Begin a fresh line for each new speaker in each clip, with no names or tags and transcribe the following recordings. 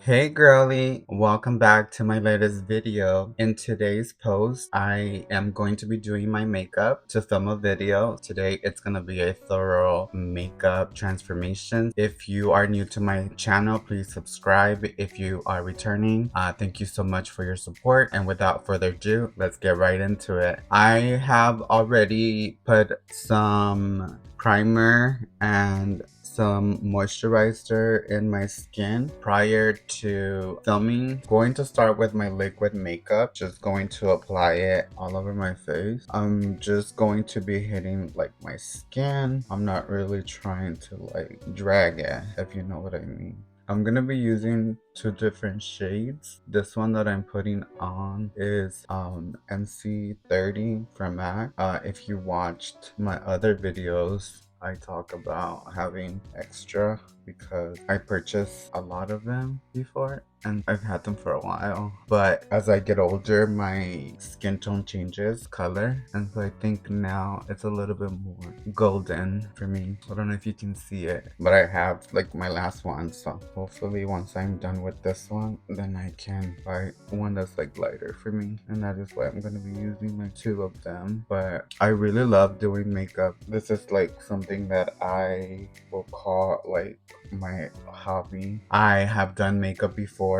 Hey girly, welcome back to my latest video. In today's post, I am going to be doing my makeup to film a video. Today, it's going to be a thorough makeup transformation. If you are new to my channel, please subscribe. If you are returning, thank you so much for your support. And without further ado, let's get right into it. I have already put some primer and some moisturizer in my skin prior to filming. Going to start with my liquid makeup, just going to apply it all over my face. I'm just going to be hitting like my skin. I'm not really trying to like drag it, if you know what I mean. I'm gonna be using two different shades. This one that I'm putting on is NC30 from MAC. If you watched my other videos, I talk about having extra because I purchased a lot of them before and I've had them for a while. But as I get older, my skin tone changes color, and so I think now it's a little bit more golden for me. I don't know if you can see it, but I have like my last one, so hopefully once I'm done with this one, then I can buy one that's like lighter for me, and that is why I'm going to be using like two of them. But I really love doing makeup. This is like something that I will call like my hobby. I have done makeup before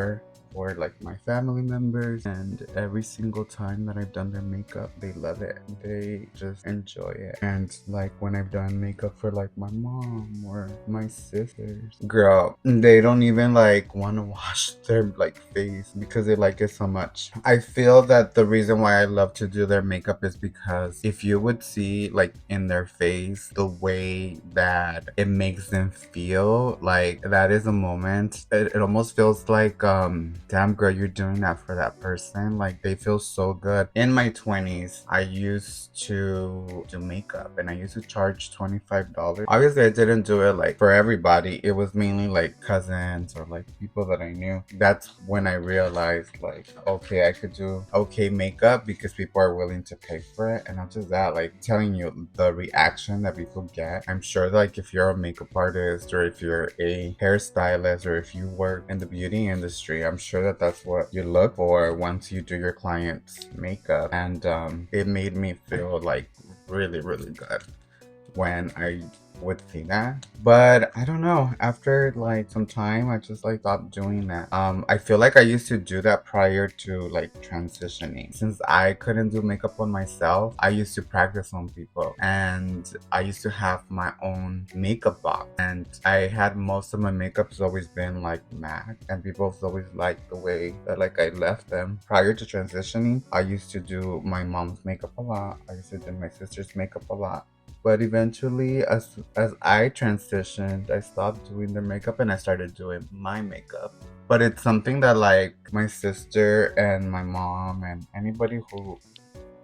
for like my family members, and every single time that I've done their makeup, they love it. They just enjoy it. And like when I've done makeup for like my mom or my sisters, girl, they don't even like want to wash their like face because they like it so much. I feel that the reason why I love to do their makeup is because if you would see like in their face the way that it makes them feel, like that is a moment. It almost feels like damn girl, you're doing that for that person. Like they feel so good. In my 20s, I used to do makeup and I used to charge $25. Obviously I didn't do it like for everybody. It was mainly like cousins or like people that I knew. That's when I realized like, okay, I could do okay makeup because people are willing to pay for it. And not just that, like telling you the reaction that people get. I'm sure like if you're a makeup artist or if you're a hairstylist or if you work in the beauty industry, I'm sure that that's what you look for once you do your client's makeup. And it made me feel like really good when I would see that. But I don't know, after like some time I just like stopped doing that. I feel like I used to do that prior to like transitioning. Since I couldn't do makeup on myself, I used to practice on people, and I used to have my own makeup box, and I had most of my makeup's always been like MAC, and people's always liked the way that like I left them. Prior to transitioning, I used to do my mom's makeup a lot. I used to do my sister's makeup a lot. But eventually, as I transitioned, I stopped doing their makeup and I started doing my makeup. But it's something that like my sister and my mom and anybody who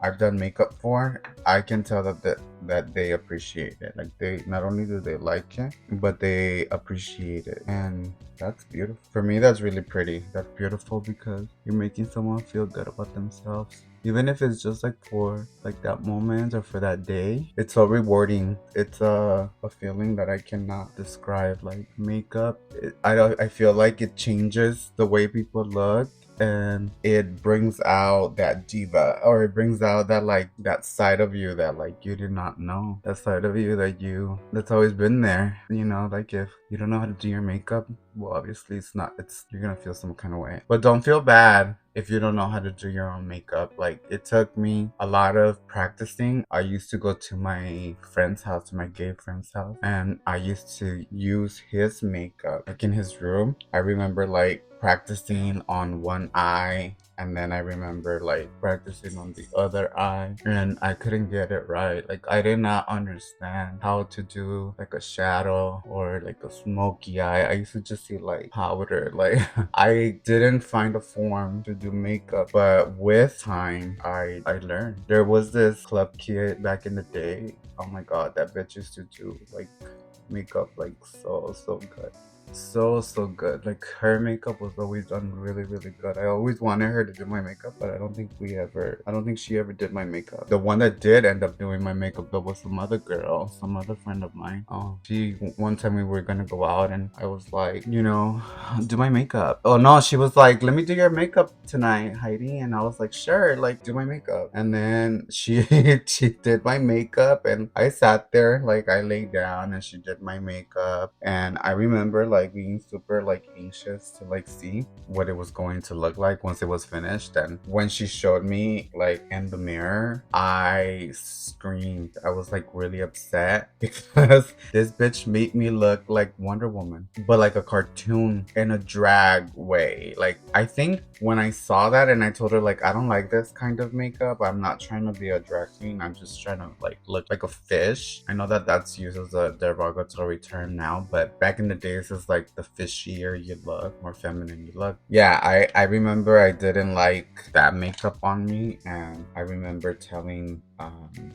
I've done makeup for, I can tell that they appreciate it. Like they not only do they like it, but they appreciate it, and that's beautiful. For me, that's really pretty. That's beautiful because you're making someone feel good about themselves. Even if it's just like for like that moment or for that day, it's so rewarding. It's a feeling that I cannot describe. Like makeup, I feel like it changes the way people look, and it brings out that diva, or it brings out that like that side of you that like you did not know, that side of you that's always been there, you know. Like if you don't know how to do your makeup, well obviously it's you're gonna feel some kind of way, but don't feel bad if you don't know how to do your own makeup. Like it took me a lot of practicing. I used to go to my friend's house, to my gay friend's house, and I used to use his makeup like in his room. I remember like practicing on one eye, and then I remember like practicing on the other eye, and I couldn't get it right. Like I did not understand how to do like a shadow or like a smoky eye. I used to just see like powder. Like I didn't find a form to do makeup, but with time I learned. There was this club kid back in the day. Oh my god, that bitch used to do like makeup like so good. So good. Like her makeup was always done really good. I always wanted her to do my makeup, but I don't think she ever did my makeup. The one that did end up doing my makeup though was some other girl, some other friend of mine. She one time we were gonna go out and I was like, do my makeup. Oh no, she was like, let me do your makeup tonight, Heidi. And I was like, sure, like do my makeup. And then she she did my makeup and I sat there, like I laid down and she did my makeup. And I remember like being super like anxious to like see what it was going to look like once it was finished. And when she showed me like in the mirror, I screamed. I was like really upset because this bitch made me look like Wonder Woman, but like a cartoon in a drag way. Like I think when I saw that and I told her like I don't like this kind of makeup. I'm not trying to be a drag queen. I'm just trying to like look like a fish. I know that that's used as a derogatory term now, but back in the days it's like the fishier you look, more feminine you look. Yeah, I remember I didn't like that makeup on me, and I remember telling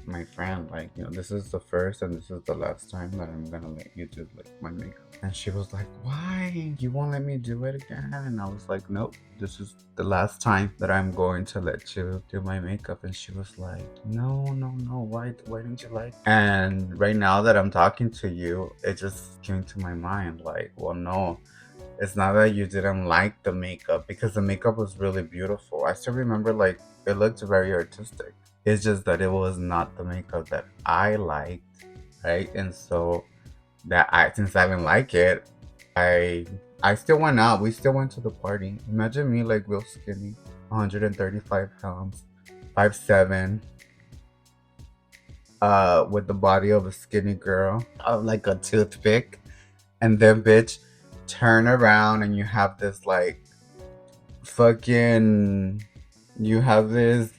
my friend like, this is the first and this is the last time that I'm gonna let you do like my makeup. And she was like, why? You won't let me do it again? And I was like, nope, this is the last time that I'm going to let you do my makeup. And she was like, no, why didn't you like it? And right now that I'm talking to you, it just came to my mind like, well, no, it's not that you didn't like the makeup, because the makeup was really beautiful. I still remember like it looked very artistic. It's just that it was not the makeup that I liked, right? And so that I since I didn't like it, I I still went out. We still went to the party. Imagine me like real skinny, 135 pounds, 5'7", with the body of a skinny girl, like a toothpick, and then bitch, turn around and you have this like fucking, you have this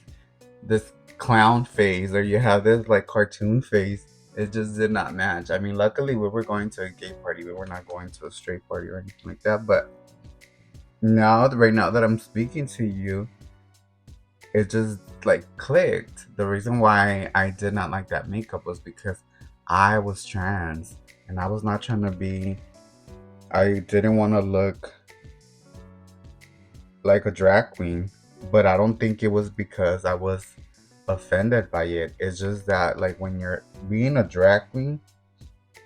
clown face, or you have this like cartoon face. It just did not match. I mean, luckily we were going to a gay party. We were not going to a straight party or anything like that. But right now that I'm speaking to you, it just like clicked. The reason why I did not like that makeup was because I was trans and I was not trying to be, I didn't want to look like a drag queen. But I don't think it was because I was offended by it. It's just that like when you're being a drag queen,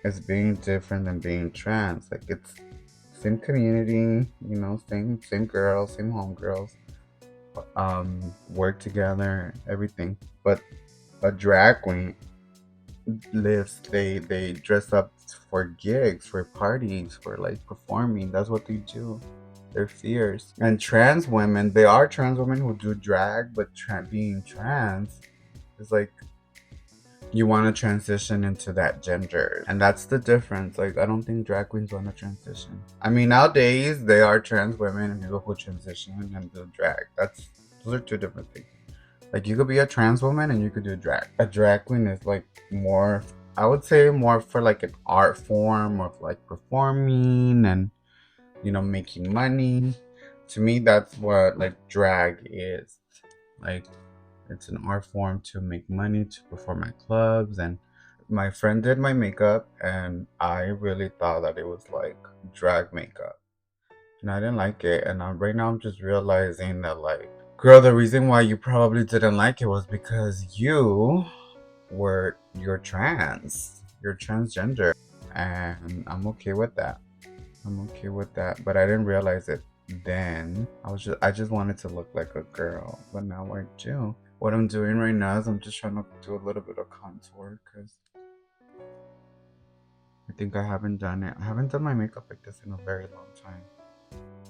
it's being different than being trans. Like it's same community, same girls, same homegirls, work together, everything. But a drag queen lives, they dress up for gigs, for parties, for like performing. That's what they do. They're fierce. And trans women, they are trans women who do drag, but being trans is like you want to transition into that gender, and that's the difference. Like I don't think drag queens want to transition. I mean, nowadays they are trans women and people who transition and do drag. Those are two different things. Like you could be a trans woman and you could do drag. A drag queen is like more, I would say, more for like an art form of like performing and making money. To me, that's what like drag is. Like it's an art form to make money, to perform at clubs. And my friend did my makeup, and I really thought that it was like drag makeup. And I didn't like it. And right now I'm just realizing that, like, girl, the reason why you probably didn't like it was because you're trans. You're transgender. And I'm okay with that. I'm okay with that. But I didn't realize it then. I just wanted to look like a girl. But now I do. What I'm doing right now is I'm just trying to do a little bit of contour because I think I haven't done it. I haven't done my makeup like this in a very long time.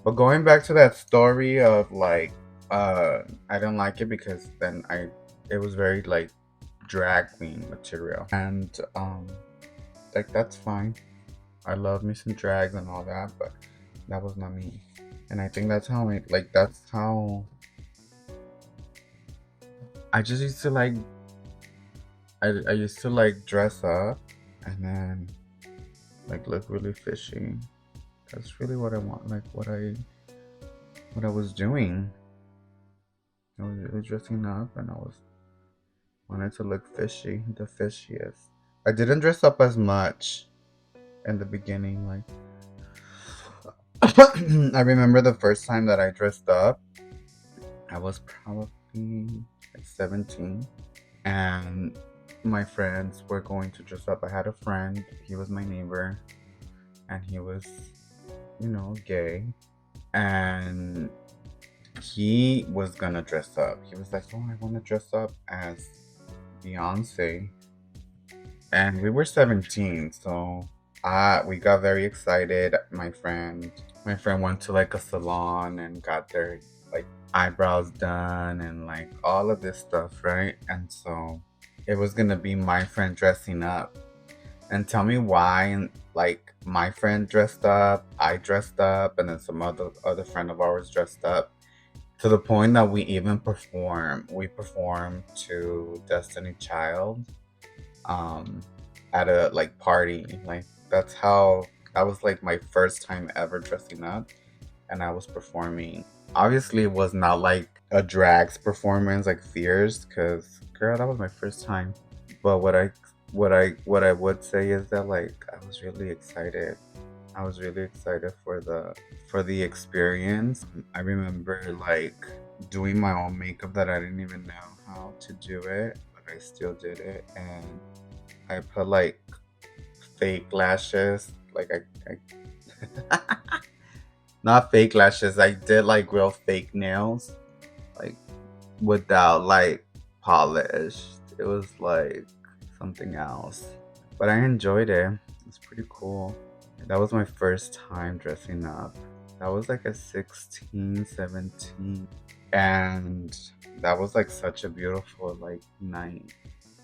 But going back to that story of like, I didn't like it because then it was very like drag queen material. And like that's fine. I love me some drags and all that, but that was not me. And I think that's how I just used to like, I used to like dress up and then like look really fishy. That's really what I want, like what I was doing. I was really dressing up and I was wanted to look fishy, the fishiest. I didn't dress up as much in the beginning, like I remember the first time that I dressed up. I was probably like 17, and my friends were going to dress up. I had a friend, he was my neighbor, and he was, gay. And he was gonna dress up. He was like, "Oh, I want to dress up as Beyonce." And we were 17, so we got very excited. My friend went to like a salon and got their like eyebrows done and like all of this stuff, right? And so it was gonna be my friend dressing up. And tell me why, and like my friend dressed up, I dressed up, and then some other friend of ours dressed up, to the point that we even performed. We performed to Destiny Child, um, at a like party. Like that was like my first time ever dressing up, and I was performing. Obviously, it was not like a drags performance like Fierce, because girl, that was my first time. But what I would say is that like I was really excited. I was really excited for the experience. I remember like doing my own makeup that I didn't even know how to do it, but I still did it, and I put like fake lashes. Like I not fake lashes. I did like real fake nails, like without like polish. It was like something else. But I enjoyed it. It's pretty cool. That was my first time dressing up. That was like a 16, 17. And that was like such a beautiful like night,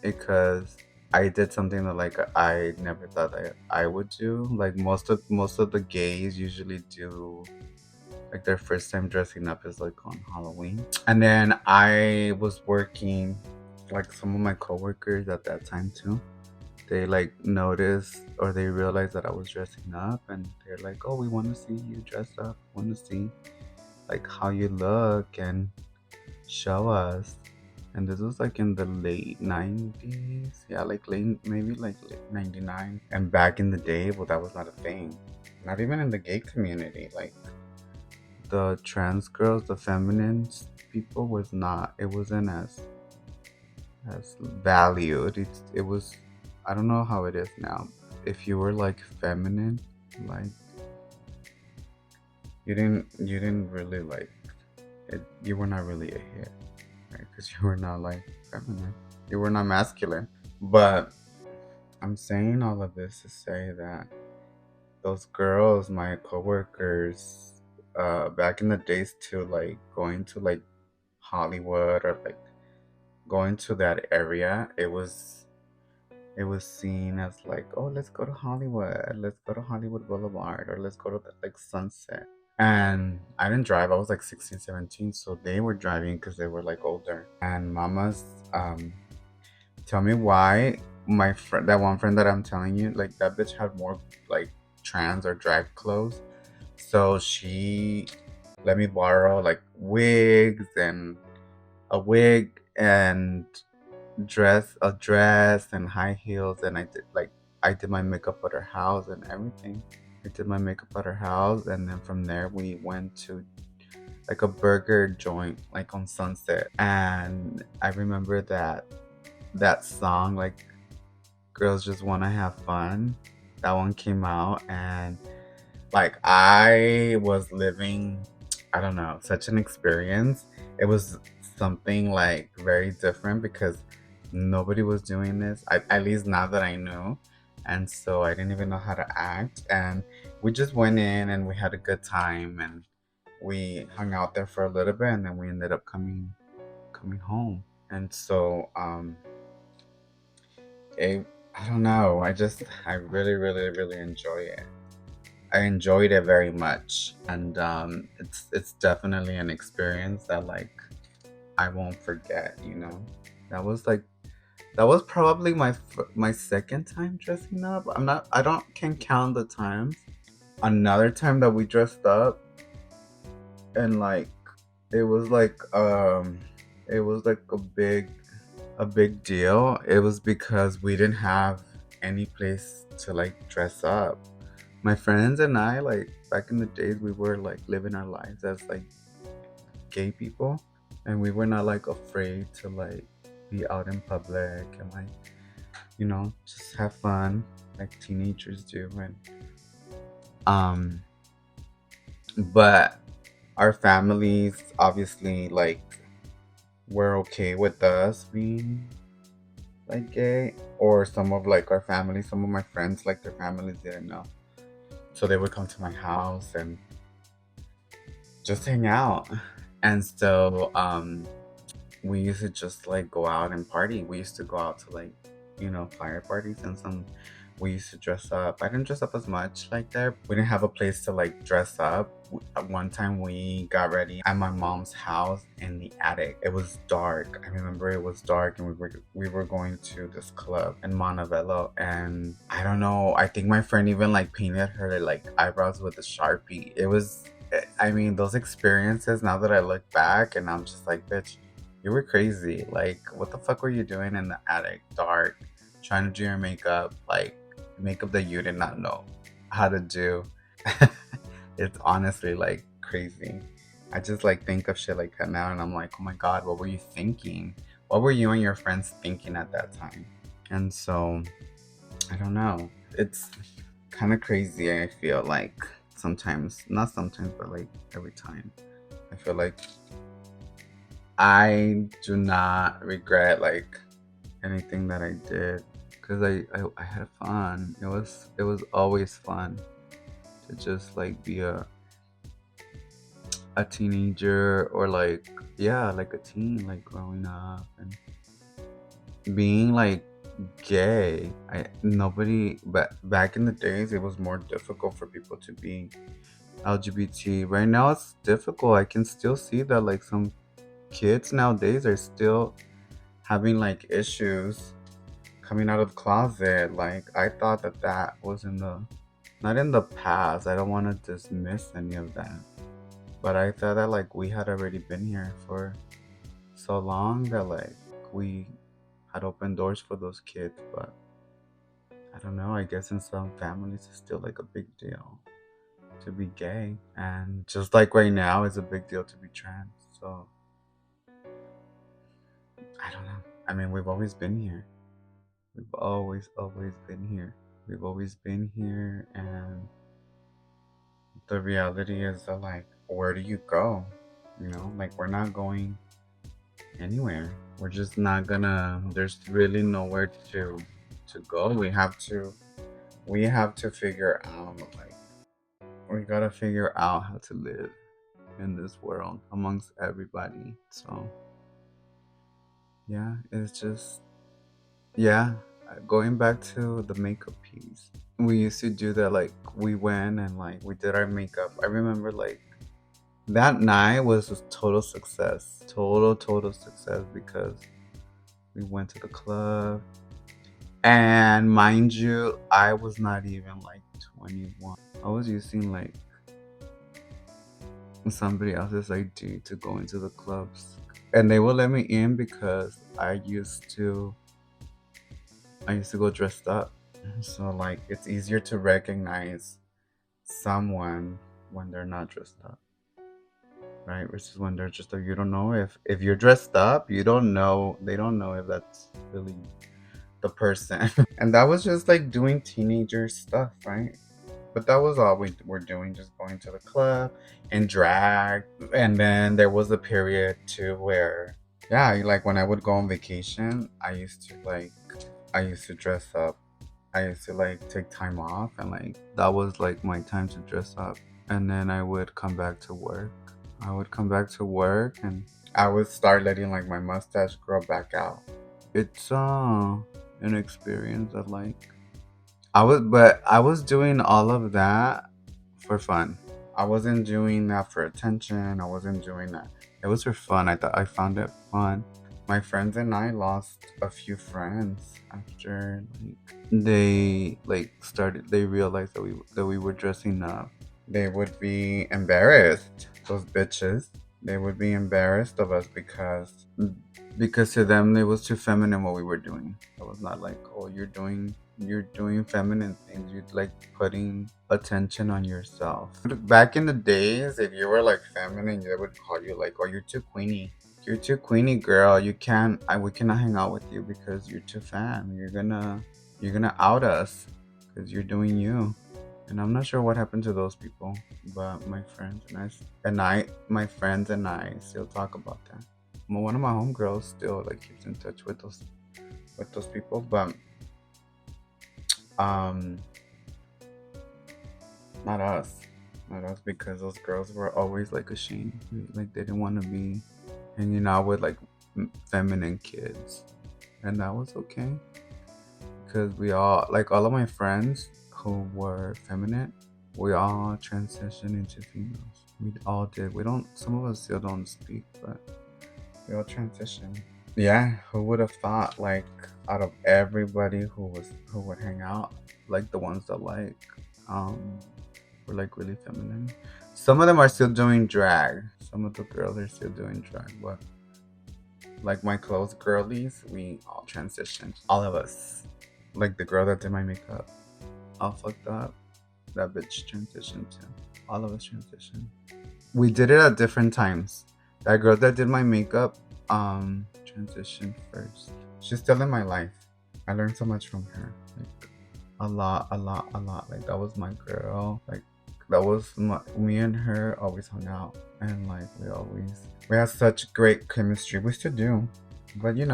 because I did something that like I never thought I would do. Like most of the gays usually do like their first time dressing up is like on Halloween. And then I was working, like some of my coworkers at that time too. They like noticed or they realized that I was dressing up, and they're like, "Oh, we want to see you dress up. Want to see like how you look and show us." And this was like in the late 90s. Yeah, like late, maybe like late 99. And back in the day, well, that was not a thing. Not even in the gay community. Like the trans girls, the feminine people was not, it wasn't as valued. It was, I don't know how it is now. If you were like feminine, like you didn't really like it, you were not really a hit, right? Because you were not like feminine. You were not masculine. But I'm saying all of this to say that those girls, my coworkers, back in the days too, like going to like Hollywood or like going to that area, it was seen as like, oh, let's go to Hollywood, let's go to Hollywood Boulevard, or let's go to like Sunset. And I didn't drive. I was like 16, 17, so they were driving because they were like older. And mamas, um, tell me why my friend, that one friend that I'm telling you, like that bitch had more like trans or drag clothes. So she let me borrow like wigs and a wig and dress and high heels, and I did my makeup at her house and everything. I did my makeup at her house, and then from there we went to like a burger joint like on Sunset. And I remember that song, like Girls Just Wanna Have Fun. That one came out, and like I was living, I don't know, such an experience. It was something like very different because nobody was doing this, at least now that I knew. And so I didn't even know how to act. And we just went in and we had a good time, and we hung out there for a little bit, and then we ended up coming home. And so it, I don't know, I really, really, really enjoy it. I enjoyed it very much, and it's definitely an experience that like I won't forget. That was like that was probably my second time dressing up. I don't can count the times. Another time that we dressed up, and like it was like it was like a big deal. It was because we didn't have any place to like dress up. My friends and I, like back in the days, we were like living our lives as like gay people, and we were not like afraid to like be out in public and like, just have fun like teenagers do. And um but our families obviously like were okay with us being like gay, or some of like our family, some of my friends, like their families didn't know, so they would come to my house and just hang out. And so we used to just like go out and party. We used to go out to like, fire parties, and we used to dress up. I didn't dress up as much like there. We didn't have a place to like dress up. At one time we got ready at my mom's house in the attic. It was dark. I remember it was dark, and we were going to this club in Montebello, and I don't know, I think my friend even like painted her like eyebrows with a Sharpie. It was, I mean, those experiences, now that I look back, and I'm just like, bitch, you were crazy. Like, what the fuck were you doing in the attic, dark, trying to do your makeup, like makeup that you did not know how to do? It's honestly like crazy. I just like think of shit like that now, and I'm like, oh my god, what were you thinking? What were you and your friends thinking at that time? And so, I don't know. It's kind of crazy, I feel like sometimes, not sometimes, but like every time. I feel like I do not regret like anything that I did, because I had fun. It was always fun to just like be a teenager, or like, yeah, like a teen, like growing up and being like gay. I nobody But back in the days it was more difficult for people to be LGBT. Right now it's difficult. I can still see that like some kids nowadays are still having like issues coming out of the closet. Like, I thought that that was in the not in the past. I don't want to dismiss any of that, but I thought that like we had already been here for so long that like we had opened doors for those kids. But I don't know, I guess in some families it's still like a big deal to be gay, and just like right now it's a big deal to be trans. So I don't know. I mean, we've always been here. We've always been here. We've always been here, and the reality is that, like, where do you go? Like, we're not going anywhere. We're just not gonna. There's really nowhere to go. We have to figure out, like, we gotta figure out how to live in this world amongst everybody. So yeah, it's just, yeah. Going back to the makeup piece, we used to do that. Like, we went and like we did our makeup. I remember like that night was a total success, total success, because we went to the club, and mind you, I was not even like 21. I was using like somebody else's ID to go into the clubs, and they would let me in because I used to go dressed up. So like it's easier to recognize someone when they're not dressed up, right? Versus when they're just like, you don't know if you're dressed up, you don't know, they don't know if that's really the person. And that was just like doing teenager stuff, right? But that was all we were doing, just going to the club and drag. And then there was a period too where, yeah, like when I would go on vacation, I used to dress up. I used to like take time off, and like that was like my time to dress up. And then I would come back to work. And I would start letting like my mustache grow back out. It's an experience that like I was doing all of that for fun. I wasn't doing that for attention. I wasn't doing that. It was for fun. I found it fun. My friends and I lost a few friends after like they realized that we were dressing up. They would be embarrassed, those bitches. They would be embarrassed of us because to them it was too feminine what we were doing. It was not like, oh, you're doing. you're doing feminine things. You're like putting attention on yourself. Back in the days, if you were like feminine, they would call you like, "Oh, you're too queenie. You're too queenie, girl. You can't. We cannot hang out with you because you're too femme. You're gonna out us because you're doing you." And I'm not sure what happened to those people, but my friends my friends and I still talk about that. One of my homegirls still like keeps in touch with those people, but um, not us, not us, because those girls were always like ashamed, like they didn't want to be hanging out with like feminine kids, and that was okay because we all like all of my friends who were feminine, we all transitioned into females. We all did. We don't. Some of us still don't speak, but we all transitioned. Yeah, who would have thought like out of everybody who would hang out, like the ones that um were like really feminine. Some of them are still doing drag. Some of the girls are still doing drag, but like my close girlies, we all transitioned. All of us. Like the girl that did my makeup, all fucked up. That bitch transitioned too. All of us transitioned. We did it at different times. That girl that did my makeup, transitioned first. She's still in my life. I learned so much from her. Like a lot, a lot, a lot. Like that was my girl. Like that was me and her always hung out, and like we had such great chemistry. We still do, but you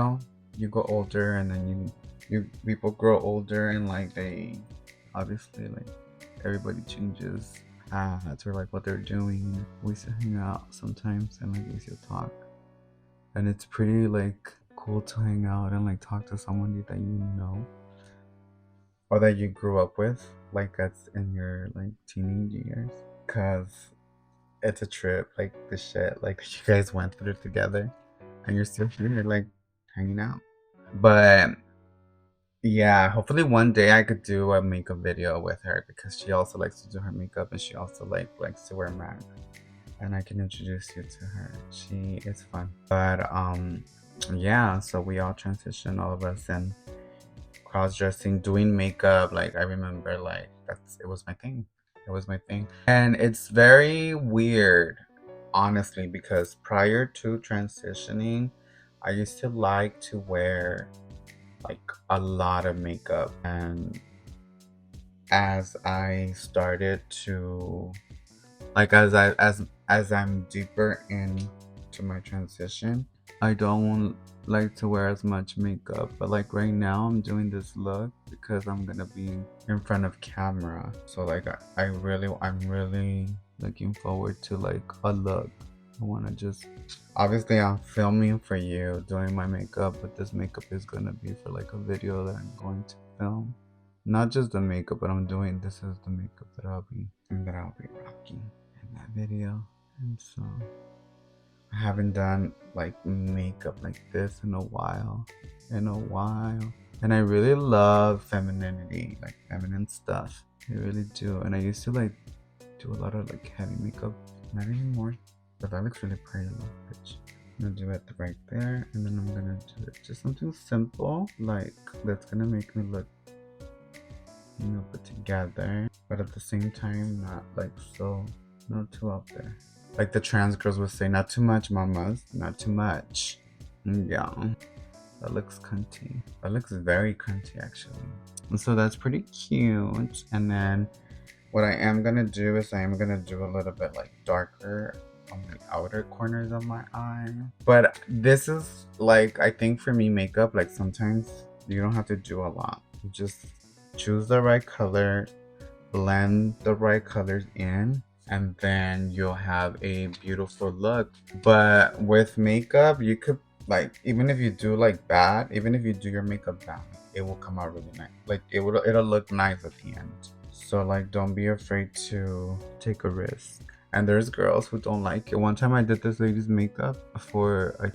go older, and then you people grow older, and like they obviously like everybody changes paths or like what they're doing. We still hang out sometimes, and like we still talk, and it's pretty like cool to hang out and like talk to someone that you know or that you grew up with, like that's in your like teenage years, because it's a trip, like the shit like that you guys went through together, and you're still here like hanging out. But yeah, hopefully one day I could do a makeup video with her because she also likes to do her makeup, and she also like likes to wear MAC, and I can introduce you to her. She is fun. But yeah, so we all transition, all of us, and cross dressing, doing makeup. Like I remember, like it was my thing. It was my thing, and it's very weird, honestly, because prior to transitioning, I used to like to wear like a lot of makeup, and as I started to like as I'm deeper into my transition, I don't like to wear as much makeup. But like right now I'm doing this look because I'm gonna be in front of camera. So like I'm really looking forward to like a look. I wanna just obviously I'm filming for you doing my makeup, but this makeup is gonna be for like a video that I'm going to film. Not just the makeup, but this is the makeup that I'll be rocking in that video. And so I haven't done like makeup like this in a while. In a while. And I really love femininity, like feminine stuff. I really do. And I used to like do a lot of like heavy makeup. Not anymore. But that looks really pretty, look, bitch. I'm gonna do it right there, and then I'm gonna do it just something simple, like that's gonna make me look put together, but at the same time, not too up there. Like the trans girls would say, not too much, mamas, not too much. Yeah, that looks cunty. That looks very cunty, actually. And so that's pretty cute. And then what I am gonna do is I am gonna do a little bit like darker on the outer corners of my eye. But this is like, I think for me, makeup, like sometimes you don't have to do a lot. You just choose the right color, blend the right colors in, and then you'll have a beautiful look. But with makeup, you could like, even if you do like bad, even if you do your makeup bad, it will come out really nice. Like it'll look nice at the end. So like don't be afraid to take a risk. And there's girls who don't like it. One time I did this lady's makeup for, I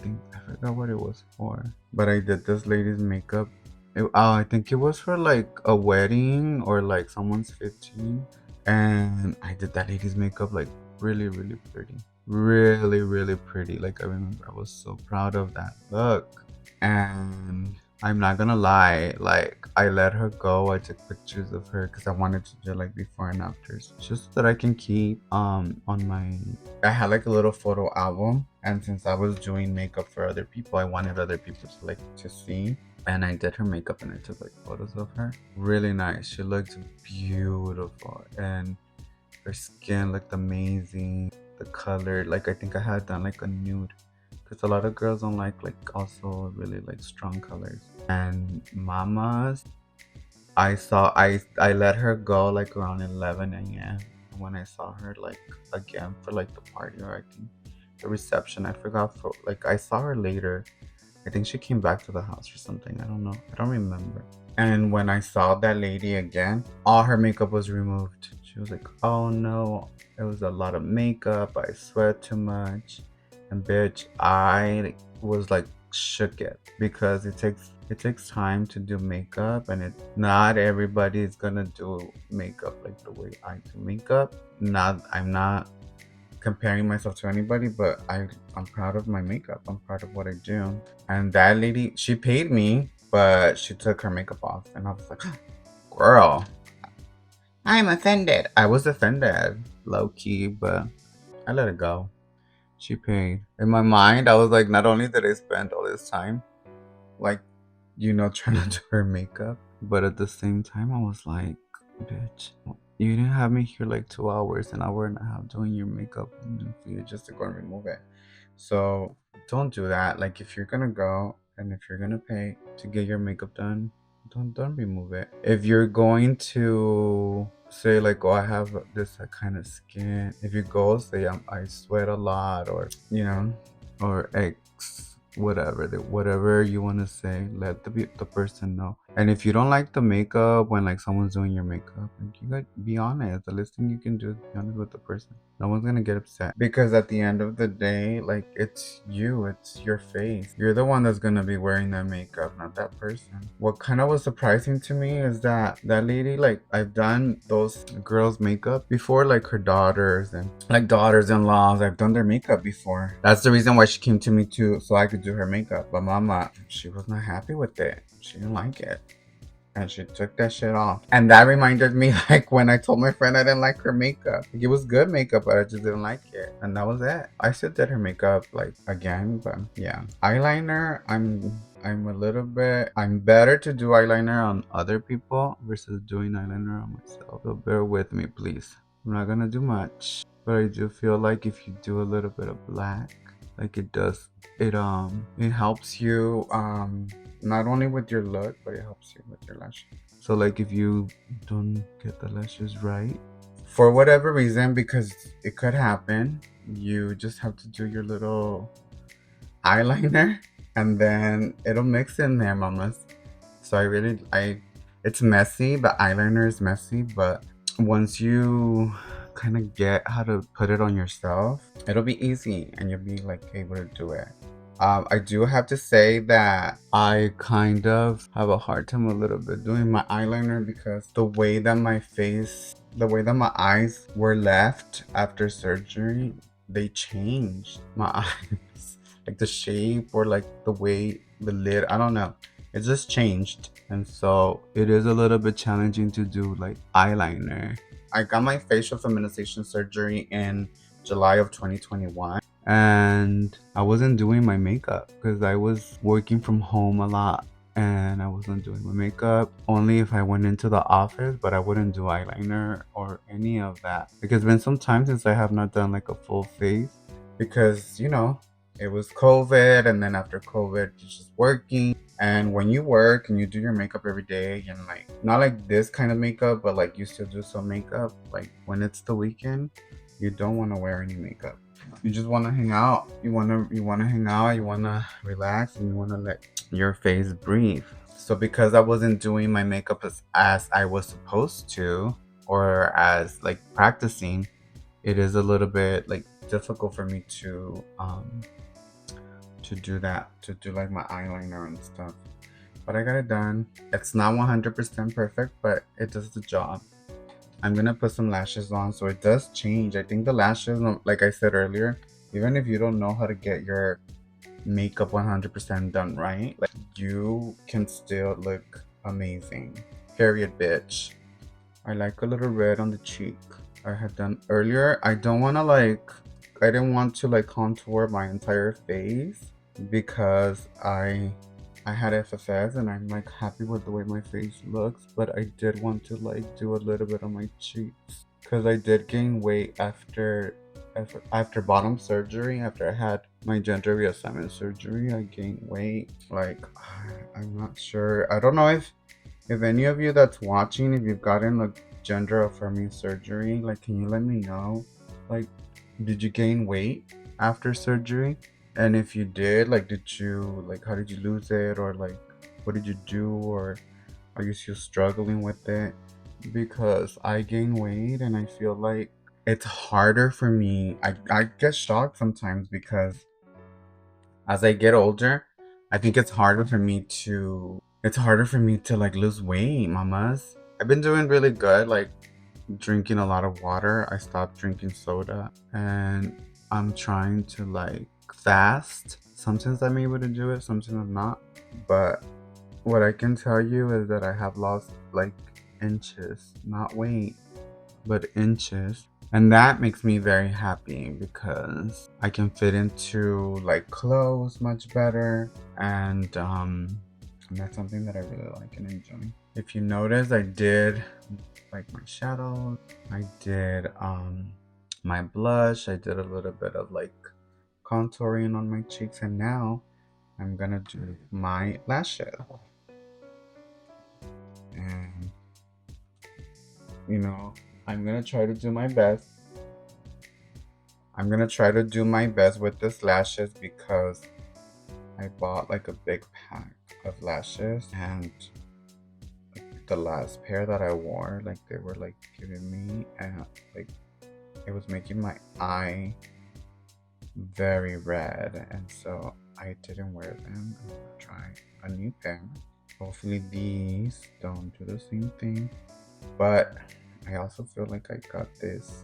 forgot what it was for, but I did this lady's makeup. I think it was for like a wedding or like someone's 15. And I did that lady's makeup like really, really pretty. Really, really pretty. Like I remember I was so proud of that look. And I'm not gonna lie, like I let her go. I took pictures of her because I wanted to do like before and afters, just so that I can keep on my. I had like a little photo album, and since I was doing makeup for other people, I wanted other people to like to see. And I did her makeup and I took like photos of her. Really nice. She looked beautiful, and her skin looked amazing. The color, like I think I had done like a nude, because a lot of girls don't like also really like strong colors. And Mama's, I let her go like around 11 a.m. when I saw her like again for like the party, or I think the reception. I forgot, for like I saw her later. I think she came back to the house or something. I don't know. I don't remember. And when I saw that lady again, all her makeup was removed. She was like, "Oh no, it was a lot of makeup. I sweat too much." And bitch, I was like shook it, because it takes time to do makeup, and not everybody is gonna do makeup like the way I do makeup. I'm not comparing myself to anybody, but I'm proud of my makeup. I'm proud of what I do. And that lady, she paid me, but she took her makeup off, and I was like, "Girl, I'm offended." I was offended, low key, but I let it go. She paid. In my mind, I was like, not only did I spend all this time, like, trying to do her makeup, but at the same time, I was like, bitch, you didn't have me here like 2 hours, an hour and a half doing your makeup, and then for you just to go and remove it. So don't do that. Like, if you're gonna go and if you're gonna pay to get your makeup done, don't remove it. If you're going to say like, "Oh, I have this kind of skin," if you go say, I sweat a lot," or or X, whatever you want to say, let the person know. And if you don't like the makeup when like someone's doing your makeup, like, you gotta be honest. The least thing you can do is be honest with the person. No one's gonna get upset, because at the end of the day, like, it's you, it's your face. You're the one that's gonna be wearing that makeup, not that person. What kind of was surprising to me is that lady, like, I've done those girls' makeup before, like her daughters and like daughters-in-laws. I've done their makeup before. That's the reason why she came to me too, so I could do her makeup. But Mama, she was not happy with it. She didn't like it, and she took that shit off. And that reminded me, like, when I told my friend I didn't like her makeup. Like, it was good makeup, but I just didn't like it. And that was it. I still did her makeup, like, again, but yeah. Eyeliner, I'm better to do eyeliner on other people versus doing eyeliner on myself. So bear with me, please. I'm not gonna do much, but I do feel like if you do a little bit of black, like it helps you not only with your look, but it helps you with your lashes. So like, if you don't get the lashes right for whatever reason, because it could happen, you just have to do your little eyeliner, and then it'll mix in there, mamas. So it's messy. The eyeliner is messy, but once you kind of get how to put it on yourself, it'll be easy, and you'll be like able to do it. I do have to say that I kind of have a hard time a little bit doing my eyeliner, because the way that my eyes were left after surgery, they changed my eyes. Like the shape, or like the way the lid, I don't know. It just changed. And so it is a little bit challenging to do like eyeliner. I got my facial feminization surgery in July of 2021. And I wasn't doing my makeup because I was working from home a lot, and I wasn't doing my makeup only if I went into the office, but I wouldn't do eyeliner or any of that, because it's been some time since I have not done like a full face, because it was COVID, and then after COVID, you're just working. And when you work and you do your makeup every day, and like, not like this kind of makeup, but like you still do some makeup, like when it's the weekend, you don't want to wear any makeup. You just want to hang out. You want to hang out. You want to relax, and you want to let your face breathe. So because I wasn't doing my makeup as I was supposed to, or as like practicing, it is a little bit like difficult for me to do that, to do like my eyeliner and stuff. But I got it done. It's not 100% perfect, but it does the job. I'm gonna put some lashes on, so it does change. I think the lashes, like I said earlier, even if you don't know how to get your makeup 100% done right, like, you can still look amazing. Period, bitch. I like a little red on the cheek. I had done earlier. I don't want to like, I didn't want to like contour my entire face because I had FFS and I'm like happy with the way my face looks, but I did want to like do a little bit on my cheeks because I did gain weight after bottom surgery. After I had my gender reassignment surgery, I gained weight. Like I'm not sure. I don't know if any of you that's watching, if you've gotten like gender affirming surgery, like can you let me know? Like, did you gain weight after surgery? And if you did, like did you like how did you lose it, or like what did you do, or are you still struggling with it? Because I gain weight and I feel like it's harder for me. I get shocked sometimes because as I get older, I think it's harder for me to like lose weight, mamas. I've been doing really good, like drinking a lot of water. I stopped drinking soda and I'm trying to like fast. Sometimes I'm able to do it, sometimes I'm not. But what I can tell you is that I have lost like inches, not weight, but inches. And that makes me very happy because I can fit into like clothes much better, and that's something that I really like and enjoy. If you notice, I did like my shadows, I did my blush, I did a little bit of like contouring on my cheeks, and now I'm gonna do my lashes. And you know, I'm gonna try to do my best. I'm gonna try to do my best with this lashes because I bought like a big pack of lashes, and the last pair that I wore, like they were like giving me and like it was making my eye very red, and so I didn't wear them. I'm gonna try a new pair. Hopefully these don't do the same thing, but I also feel like I got this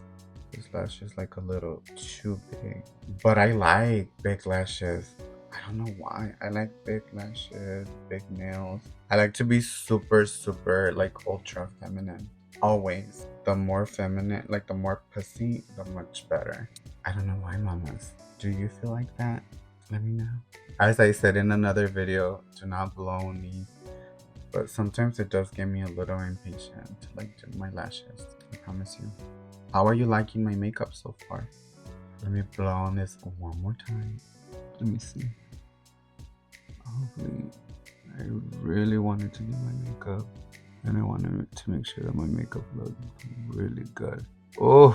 lash is like a little too big, but I like big lashes. I don't know why. I like big lashes, big nails. I like to be super, super like ultra feminine. Always. The more feminine, like the more pussy, the much better. I don't know why, mamas. Do you feel like that? Let me know. As I said in another video, do not blow on me. But sometimes it does get me a little impatient to like do my lashes. I promise you. How are you liking my makeup so far? Let me blow on this one more time. Let me see. Hopefully, I really wanted to do my makeup, and I wanted to make sure that my makeup looked really good. Oh,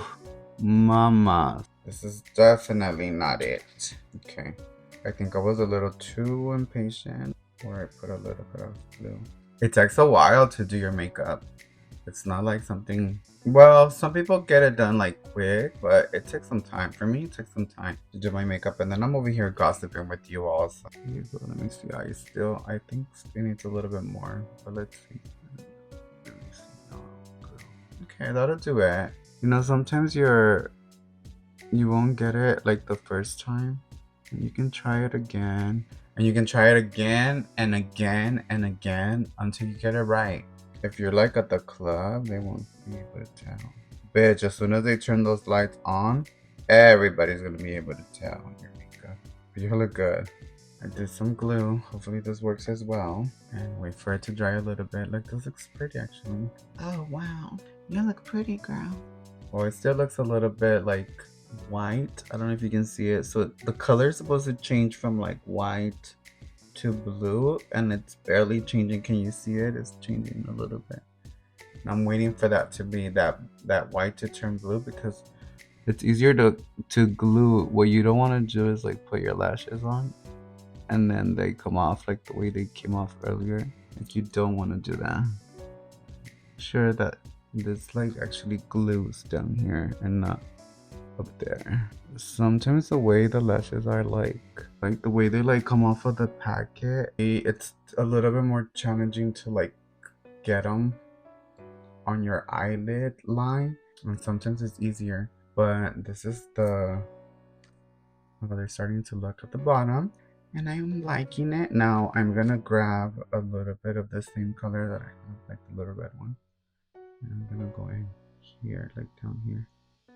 mama. This is definitely not it. Okay. I think I was a little too impatient, or I put a little bit of glue. It takes a while to do your makeup. It's not like something, well, some people get it done like quick, but it takes some time. For me, it takes some time to do my makeup, and then I'm over here gossiping with you all. So here you go. Let me see. I think it needs a little bit more, but let's see. Let me see. Oh, okay, that'll do it. You know, sometimes you won't get it like the first time, and you can try it again, and you can try it again and again and again until you get it right. If you're like at the club, they won't be able to tell. Bitch, as soon as they turn those lights on, everybody's gonna be able to tell your makeup. But you look good. I did some glue. Hopefully this works as well. And wait for it to dry a little bit. Like, this looks pretty actually. Oh wow, you look pretty, girl. Well, it still looks a little bit like white. I don't know if you can see it. So the color is supposed to change from like white to blue, and it's barely changing. Can you see it? It's changing a little bit. And I'm waiting for that to be that white to turn blue, because it's easier to glue. What you don't want to do is like put your lashes on and then they come off like the way they came off earlier. Like, you don't want to do that. Sure that this like actually glues down here and not up there. Sometimes the way the lashes are like the way they like come off of the packet, it's a little bit more challenging to like get them on your eyelid line, and sometimes it's easier. But this is the, well, they're starting to look at the bottom. and I'm liking it. Now I'm gonna grab a little bit of the same color that I have, like the little red one, and I'm gonna go in here, like down here.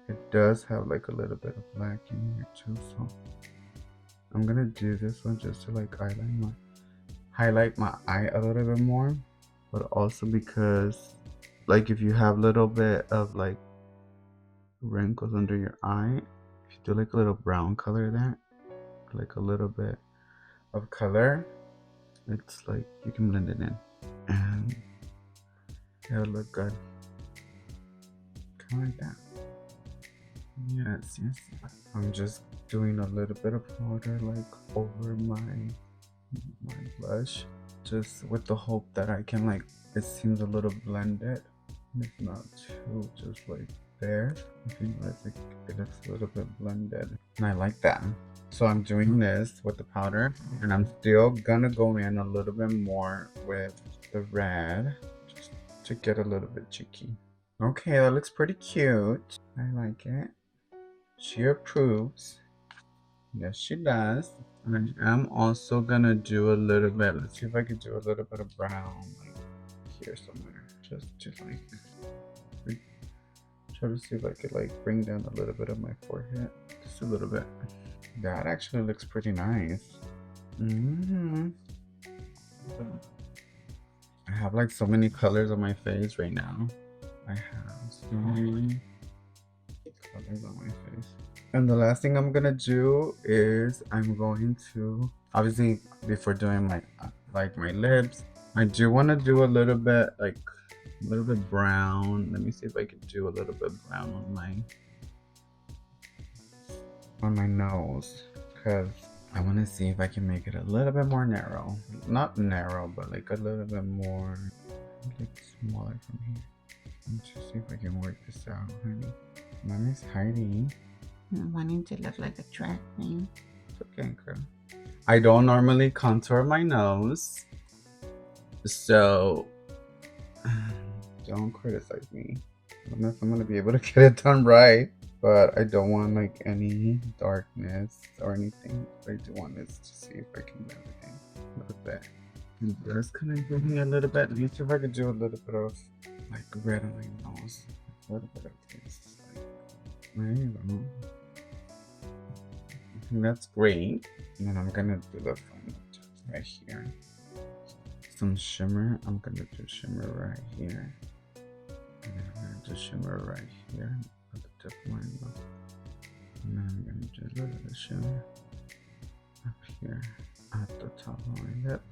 It does have like a little bit of black in here too, so I'm gonna do this one just to like highlight my eye a little bit more, but also because like if you have a little bit of like wrinkles under your eye, if you do like a little brown color there, like a little bit of color, it's like you can blend it in and it'll look good, kind of like that. Yes, yes. I'm just doing a little bit of powder like over my blush, just with the hope that I can like it seems a little blended. It's not too just like there. I think like it looks a little bit blended, and I like that. So I'm doing this with the powder, and I'm still gonna go in a little bit more with the red, just to get a little bit cheeky. Okay, that looks pretty cute. I like it. She approves. Yes, she does. And I'm also gonna do a little bit. Let's see if I could do a little bit of brown, like here somewhere, just to like try to see if I could like bring down a little bit of my forehead, just a little bit. That actually looks pretty nice. I have like so many colors on my face right now. I have so many colors on my face. And the last thing I'm gonna do is I'm going to, obviously before doing my like my lips, I do want to do a little bit like a little bit brown. Let me see if I can do a little bit brown on my nose, because I want to see if I can make it a little bit more narrow. Not narrow, but like a little bit more like smaller from here. Let's just see if I can work this out, honey. My Miss Heidi. I'm wanting to look like a drag queen. It's okay, girl. I don't normally contour my nose, so don't criticize me. I don't know if I'm gonna be able to get it done right, but I don't want like any darkness or anything. What I do want is to see if I can do everything a little bit. And this kind of give me a little bit. Let me see if I could do a little bit of like red on my nose. A little bit of this. Like, there you go. I think that's great. And then I'm gonna do the final touch right here. Some shimmer. I'm gonna do shimmer right here. And then I'm gonna do shimmer right here at the tip of my nose. And then I'm gonna do a little bit of shimmer up here at the top of my lip.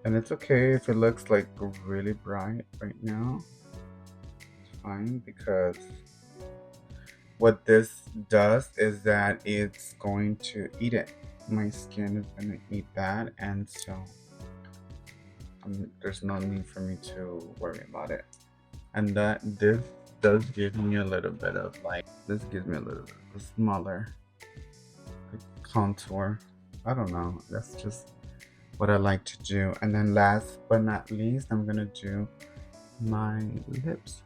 And it's okay if it looks like really bright right now. It's fine, because what this does is that it's going to eat it. My skin is going to eat that, and so there's no need for me to worry about it. And that this does give me a little bit of like, this gives me a little bit of a smaller contour. I don't know, that's just what I like to do. And then last but not least, I'm gonna do my lips.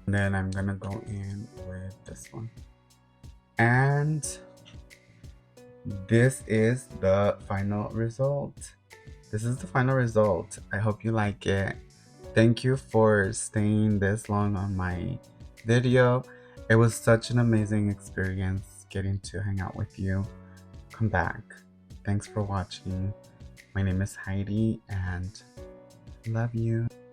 And then I'm gonna go in with this one. And this is the final result. This is the final result. I hope you like it. Thank you for staying this long on my video. It was such an amazing experience getting to hang out with you. Come back. Thanks for watching. My name is Heidi, and love you.